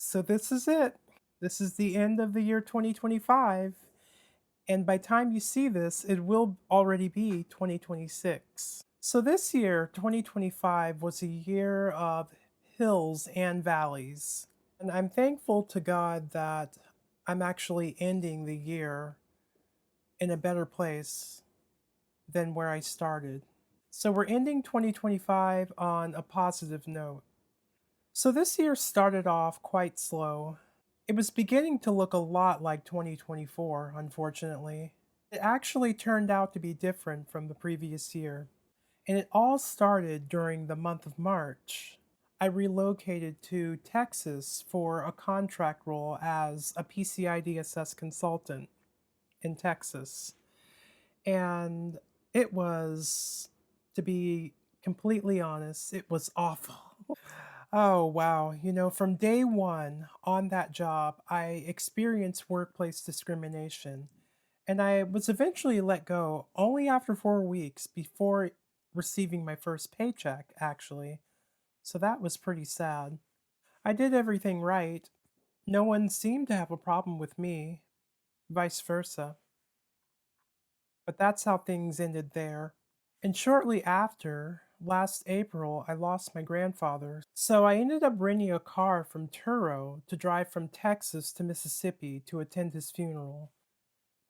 So this is it. This is the end of the year 2025. And by time you see this, it will already be 2026. So this year, 2025, was a year of hills and valleys. And I'm thankful to God that I'm actually ending the year in a better place than where I started. So we're ending 2025 on a positive note. So this year started off quite slow. It was beginning to look a lot like 2024, unfortunately. It actually turned out to be different from the previous year, and it all started during the month of March. I relocated to Texas for a contract role as a PCI consultant in Texas. And it was, to be completely honest, it was awful. Oh, wow. From day one on that job, I experienced workplace discrimination. And I was eventually let go only after 4 weeks before receiving my first paycheck, actually. So that was pretty sad. I did everything right. No one seemed to have a problem with me, vice versa. But that's how things ended there. And shortly after, last April, I lost my grandfather. So I ended up renting a car from Turo to drive from Texas to Mississippi to attend his funeral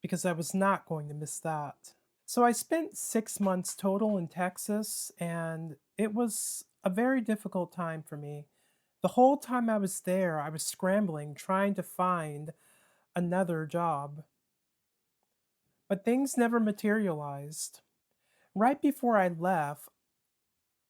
because I was not going to miss that. So I spent 6 months total in Texas, and it was a very difficult time for me. The whole time I was there, I was scrambling, trying to find another job, but things never materialized. Right before I left,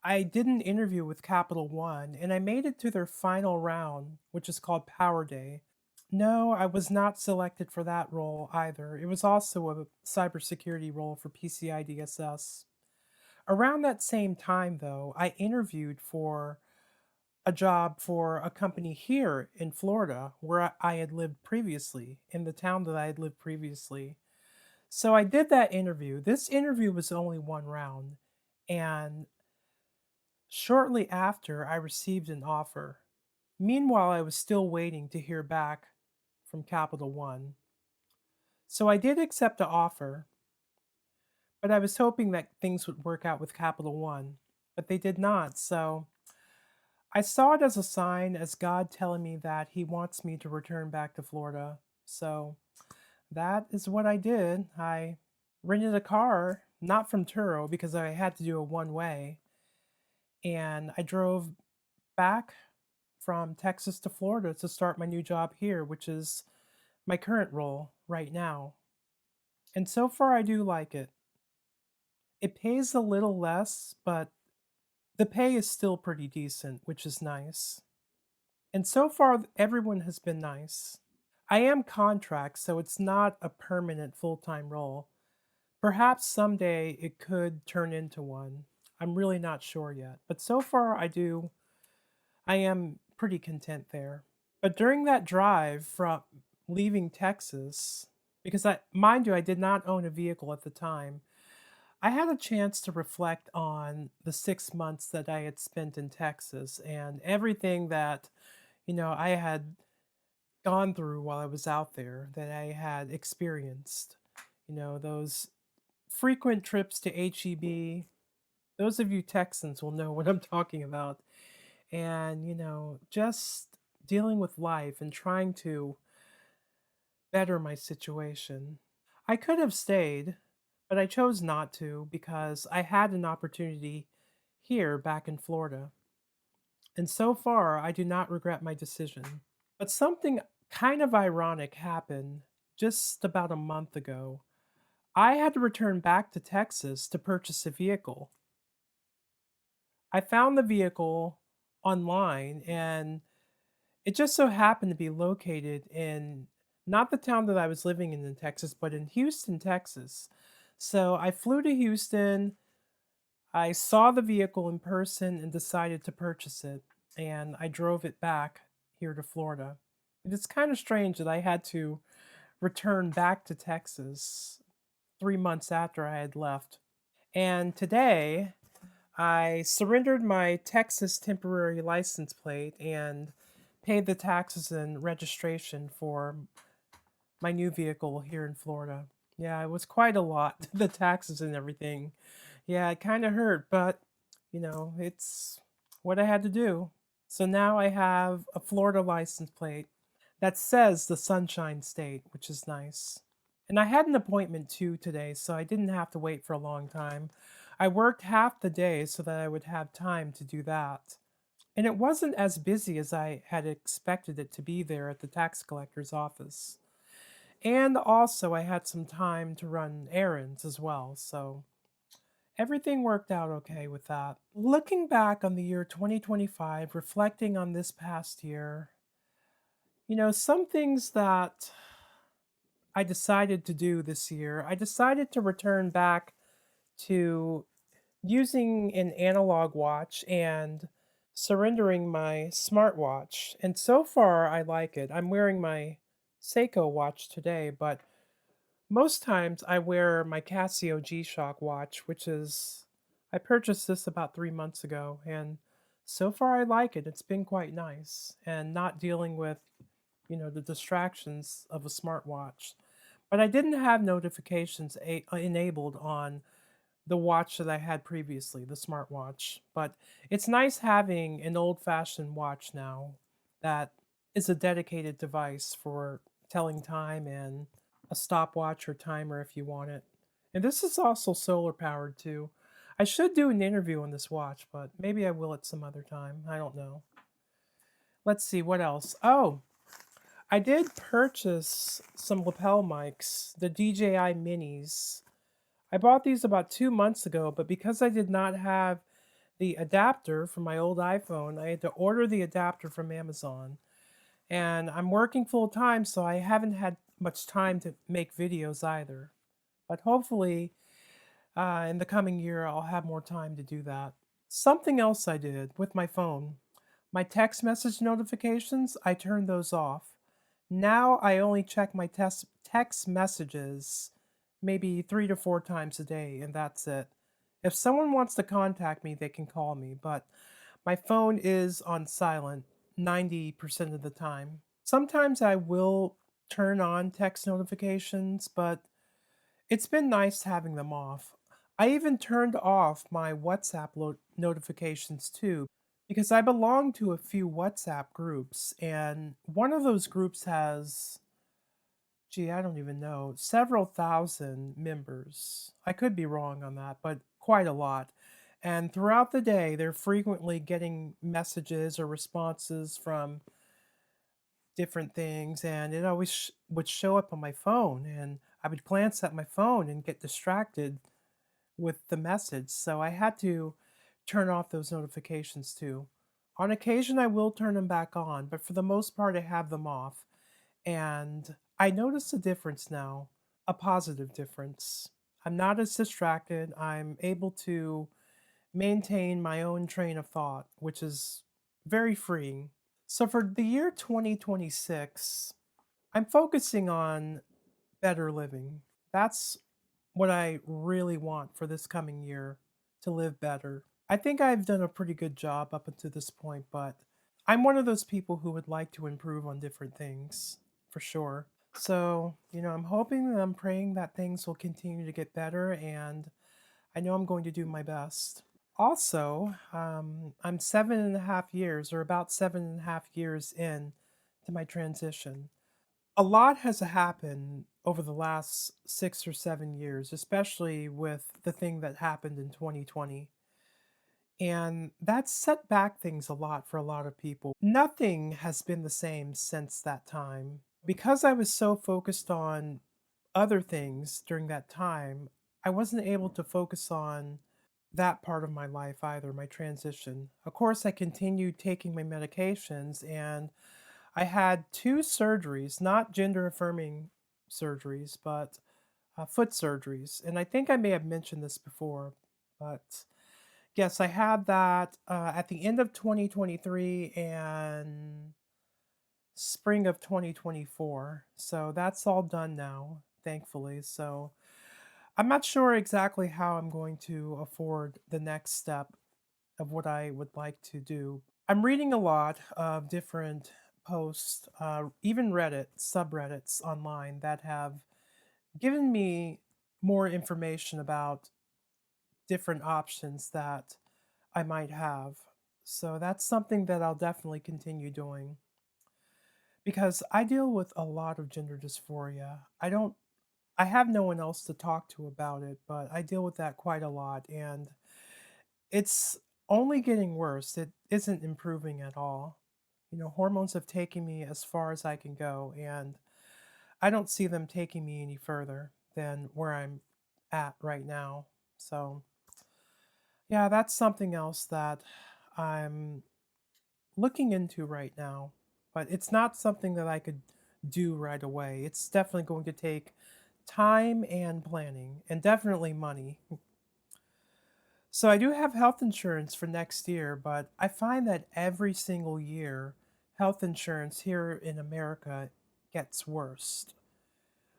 I did an interview with Capital One and I made it to their final round, which is called Power Day. No, I was not selected for that role either. It was also a cybersecurity role for PCI DSS. Around that same time, though, I interviewed for a job for a company here in Florida where I had lived previously, in the town that I had lived previously. So I did that interview. This interview was only one round. And shortly after, I received an offer. Meanwhile, I was still waiting to hear back from Capital One. So I did accept the offer, but I was hoping that things would work out with Capital One, but they did not. So I saw it as a sign, as God telling me that He wants me to return back to Florida. So that is what I did. I rented a car, not from Turo, because I had to do a one way, and I drove back from Texas to Florida to start my new job here, which is my current role right now. And so far, I do like it. It pays a little less, but the pay is still pretty decent, which is nice. And so far, everyone has been nice. I am contract, so it's not a permanent full time role. Perhaps someday it could turn into one. I'm really not sure yet. But so far, I am pretty content there. But during that drive from leaving Texas, because mind you, I did not own a vehicle at the time, I had a chance to reflect on the 6 months that I had spent in Texas and everything that, I had gone through while I was out there, that I had experienced. Those frequent trips to HEB. Those of you Texans will know what I'm talking about. And, just dealing with life and trying to better my situation. I could have stayed, but I chose not to because I had an opportunity here back in Florida. And so far, I do not regret my decision. But something kind of ironic happened just about a month ago. I had to return back to Texas to purchase a vehicle. I found the vehicle online and it just so happened to be located in not the town that I was living in Texas, but in Houston, Texas. So I flew to Houston. I saw the vehicle in person and decided to purchase it. And I drove it back here to Florida. And it's kind of strange that I had to return back to Texas 3 months after I had left. And today, I surrendered my Texas temporary license plate and pay the taxes and registration for my new vehicle here in Florida. Yeah, it was quite a lot, the taxes and everything. Yeah, it kind of hurt, but it's what I had to do. So now I have a Florida license plate that says the Sunshine State, which is nice. And I had an appointment too today, so I didn't have to wait for a long time. I worked half the day so that I would have time to do that. And it wasn't as busy as I had expected it to be there at the tax collector's office. And also, I had some time to run errands as well, so everything worked out okay with that. Looking back on the year 2025, reflecting on this past year, some things that I decided to do this year, I decided to return back to using an analog watch and surrendering my smartwatch. And so far, I like it. I'm wearing my Seiko watch today, but most times I wear my Casio G-Shock watch, I purchased this about 3 months ago, and so far I like it. It's been quite nice and not dealing with, the distractions of a smartwatch. But I didn't have notifications enabled on the watch that I had previously, the smartwatch. But it's nice having an old-fashioned watch now that is a dedicated device for telling time and a stopwatch or timer if you want it. And this is also solar powered too. I should do an interview on this watch, but maybe I will at some other time. I don't know. Let's see what else. Oh, I did purchase some lapel mics, the DJI Minis. I bought these about 2 months ago, but because I did not have the adapter from my old iPhone, I had to order the adapter from Amazon. And I'm working full time, so I haven't had much time to make videos either. But hopefully, in the coming year, I'll have more time to do that. Something else I did with my phone, my text message notifications, I turned those off. Now I only check my text messages maybe 3 to 4 times a day, and that's it. If someone wants to contact me, they can call me, but my phone is on silent 90% of the time. Sometimes I will turn on text notifications, but it's been nice having them off. I even turned off my WhatsApp notifications too, because I belong to a few WhatsApp groups, and one of those groups has, gee, I don't even know, several thousand members. I could be wrong on that, but quite a lot. And throughout the day, they're frequently getting messages or responses from different things, and it always would show up on my phone, and I would glance at my phone and get distracted with the message. So I had to turn off those notifications too. On occasion, I will turn them back on, but for the most part, I have them off. And I notice a difference now, a positive difference. I'm not as distracted. I'm able to maintain my own train of thought, which is very freeing. So for the year 2026, I'm focusing on better living. That's what I really want for this coming year, to live better. I think I've done a pretty good job up until this point, but I'm one of those people who would like to improve on different things, for sure. So, I'm hoping and I'm praying that things will continue to get better, and I know I'm going to do my best. Also, I'm 7.5 years, or about 7.5 years in to my transition. A lot has happened over the last 6 or 7 years, especially with the thing that happened in 2020. And that set back things a lot for a lot of people. Nothing has been the same since that time. Because I was so focused on other things during that time, I wasn't able to focus on that part of my life either, my transition. Of course, I continued taking my medications, and I had two surgeries, not gender affirming surgeries, but foot surgeries. And I think I may have mentioned this before, but yes, I had that at the end of 2023 and spring of 2024. So that's all done now, thankfully. So I'm not sure exactly how I'm going to afford the next step of what I would like to do. I'm reading a lot of different posts, even Reddit subreddits online that have given me more information about different options that I might have. So that's something that I'll definitely continue doing because I deal with a lot of gender dysphoria. I have no one else to talk to about it, but I deal with that quite a lot and it's only getting worse. It isn't improving at all. You know, hormones have taken me as far as I can go, and I don't see them taking me any further than where I'm at right now. So, yeah, that's something else that I'm looking into right now, but it's not something that I could do right away. It's definitely going to take time and planning, and definitely money. So I do have health insurance for next year, but I find that every single year, health insurance here in America gets worse.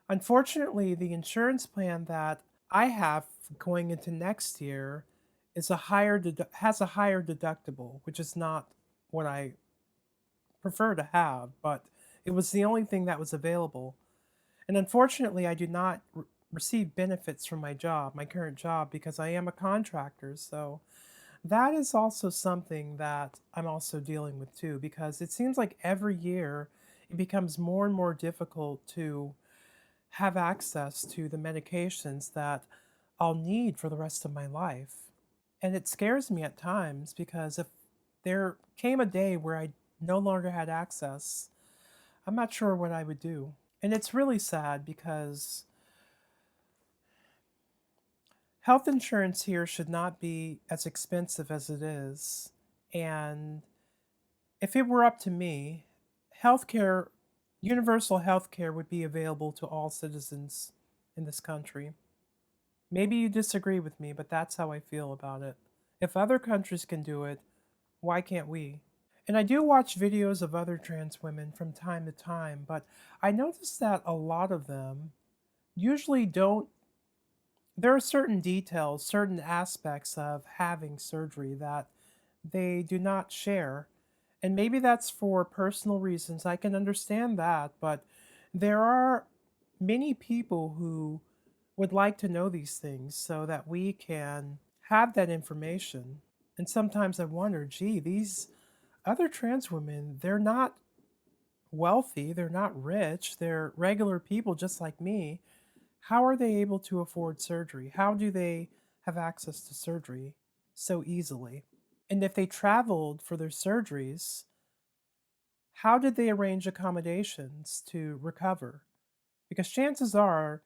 Unfortunately, the insurance plan that I have going into next year is has a higher deductible, which is not what I prefer to have, but it was the only thing that was available. And unfortunately, I do not receive benefits from my job, my current job, because I am a contractor. So that is also something that I'm also dealing with too, because it seems like every year it becomes more and more difficult to have access to the medications that I'll need for the rest of my life. And it scares me at times because if there came a day where I no longer had access, I'm not sure what I would do. And it's really sad because health insurance here should not be as expensive as it is. And if it were up to me, healthcare, universal healthcare would be available to all citizens in this country. Maybe you disagree with me, but that's how I feel about it. If other countries can do it, why can't we? And I do watch videos of other trans women from time to time, but I notice that a lot of them usually don't. There are certain details, certain aspects of having surgery that they do not share. And maybe that's for personal reasons. I can understand that, but there are many people who would like to know these things so that we can have that information. And sometimes I wonder, gee, these other trans women, they're not wealthy, they're not rich, they're regular people just like me. How are they able to afford surgery? How do they have access to surgery so easily? And if they traveled for their surgeries, how did they arrange accommodations to recover? Because chances are,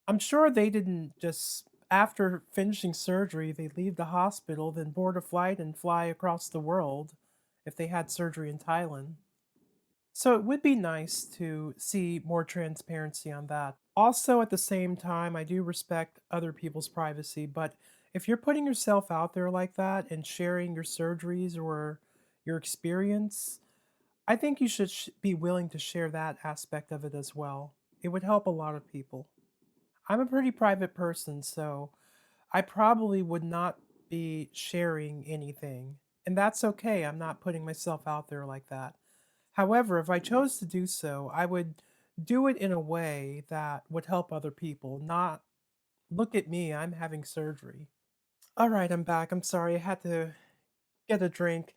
I'm sure they didn't just, after finishing surgery, they leave the hospital, then board a flight and fly across the world if they had surgery in Thailand. So it would be nice to see more transparency on that. Also, at the same time, I do respect other people's privacy, but if you're putting yourself out there like that and sharing your surgeries or your experience, I think you should be willing to share that aspect of it as well. It would help a lot of people. I'm a pretty private person, so I probably would not be sharing anything. And that's okay. I'm not putting myself out there like that. However, if I chose to do so, I would do it in a way that would help other people, not look at me, I'm having surgery. All right, I'm back. I'm sorry. I had to get a drink.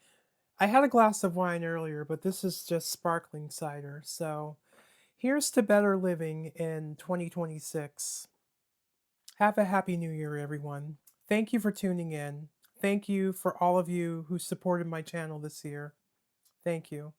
I had a glass of wine earlier, but this is just sparkling cider. So here's to better living in 2026. Have a happy new year, everyone. Thank you for tuning in. Thank you for all of you who supported my channel this year. Thank you.